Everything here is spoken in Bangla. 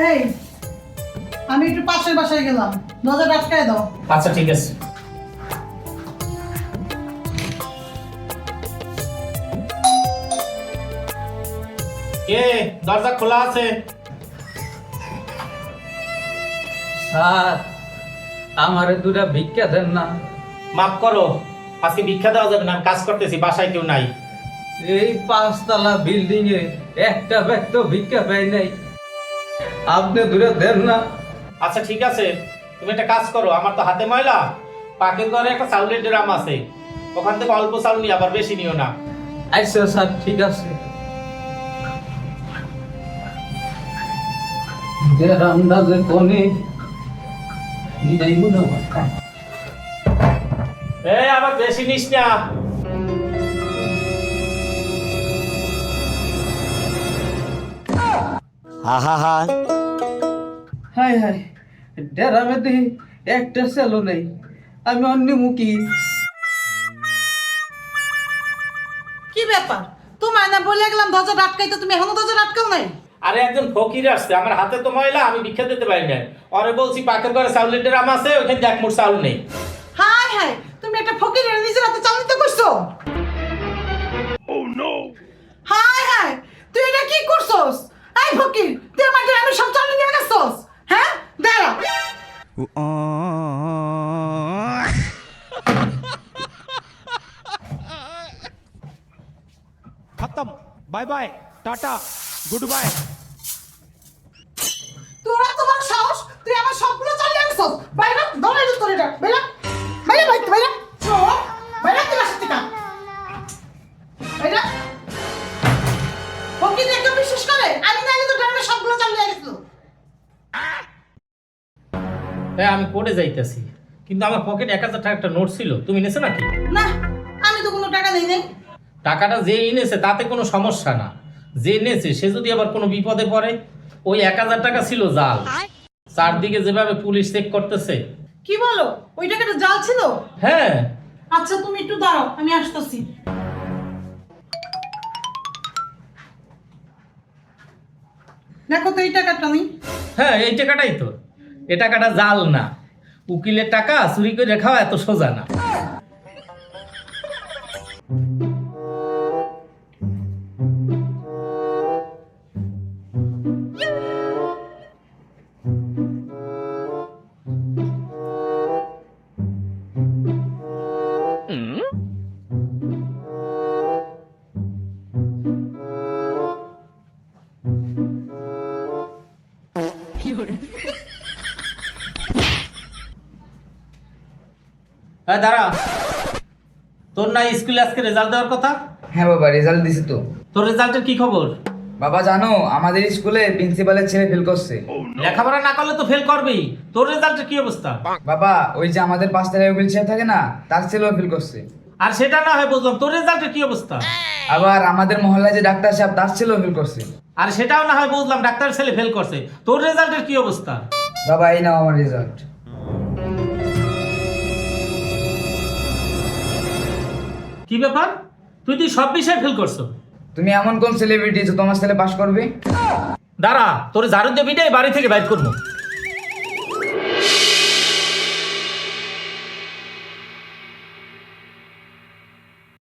এই আমি একটু পাশের বাসায় গেলাম, দরজা আটকায় দাও। আচ্ছা ঠিক আছে। কে দরজা খোলা আছে? স্যার আমারে দুটা ভিক্ষা দেন না। মাফ করো, আজকে ভিক্ষা দেওয়া যাবে না, আমি কাজ করতেছি, বাসায় কেউ নাই। এই 5 তলা বিল্ডিং এ একটা ব্যাগ তো ভিক্ষা পাই নাই, আপনি দুটা দেন না। আচ্ছা ঠিক আছে, তুমি একটা কাজ করো, আমার তো হাতে ময়লা, পাকের ঘরে একটা চাউলের ড্রাম আছে, ওখান থেকে অল্প চাউল নিয়ে, আবার বেশি নিও না। আচ্ছা স্যার ঠিক আছে। ড্রামটা যে কোনে নিদাইবো না। এই আবার বেশি নিস না। হাই হাই, ড্রামে দি একটা সেলো নেই, আমি অন্যমুখী। কি ব্যাপার, তোমায় না বলে গেলাম দরজা আটকাইতে, তুমি এখনো দরজা আটকাও নাই? আরে একজন ফকির আসছে, আমার হাতে তো ময়লা, আমি ভিক্ষা দিতে পারি না। ওরে বলছি পাকের ঘরে চাউলের ড্রাম আছে, ওখানে এক মুঠ চাউল নেই। হাই হাই, তুমি একটা ফকিরের নিজের হাতে চাল নিতে কইছো? হাই হাই, তুই এটা কি করছস? এই ফকির, তুই আমার গ্রামে সব চাল নিয়ে গেছস? হ্যাঁ, দাঁড়া। खत्म। Bye bye, tata, goodbye. তোরা তোমার সাহস, তুই আমার সবগুলো চাল নিয়ে গেছস? বাইরে দৌড়ে তোর এটা, বাইরে বাইরে বাইরে বাইরে চো, বাইরে তুই আসতে থেকে বাইরে। ফকির একদম বিশ্বাস করে, আমি না তো গ্রামে সবগুলো চাল নিয়ে গেছিল। হ্যাঁ আমি কোর্টে যাইতেছি, কিন্তু আমার পকেটে 1000 টাকা একটা নোট ছিল, তুমি নেছো নাকি? না, আমি তো কোনো টাকা নেই নেই। টাকাটা যে এনেছে তাতে কোনো সমস্যা না, যে এনেছে সে যদি আবার কোনো বিপদে পড়ে। ওই 1000 টাকা ছিল জাল, চারদিকে যেভাবে পুলিশ চেক করতেছে। কি বলো, ওই টাকাটা জাল ছিল? হ্যাঁ। আচ্ছা তুমি একটু দাঁড়াও, আমি আসতেছি। দেখো তো এই টাকাটা নেই। হ্যাঁ এই টাকাটাই তো, এ টাকাটা জাল না। উকিলের টাকা চুরি করে খাওয়া এত সোজা না। হ্যাঁ দাঁড়া, তোর না স্কুলে আজকে রেজাল্ট দেওয়ার কথা? হ্যাঁ বাবা, রেজাল্ট দিছি তো। তোর রেজাল্টের কি খবর? বাবা জানো, আমাদের স্কুলে প্রিন্সিপালের ছেলে ফেল করছে। লেখাপড়া না করলে তো ফেল করবেই, তোর রেজাল্টের কি অবস্থা? বাবা ওই যে আমাদের 5 তলায় উকিল সাহেব থাকে না, তার ছেলেও ফেল করছে। আর সেটা না হয় বুঝলাম, তোর রেজাল্টের কি অবস্থা? আবার আমাদের মহল্লায় যে ডাক্তার সাহেব, তার ছেলেও ফেল করছে। আর সেটাও না হয় বুঝলাম, ডাক্তার ছেলে ফেল করছে, তোর রেজাল্টের কি অবস্থা? বাবা এই নাও আমার রেজাল্ট। কি ব্যাপার, তুই সব বিষয়ে ফেল করছো? তুমি এমন কোন সেলিব্রিটি যে তোমার ছেলে পাস করবে? দাঁড়া, তোর ঝাড়ু দিয়ে পিটাই বাড়ি থেকে বাইর করবো।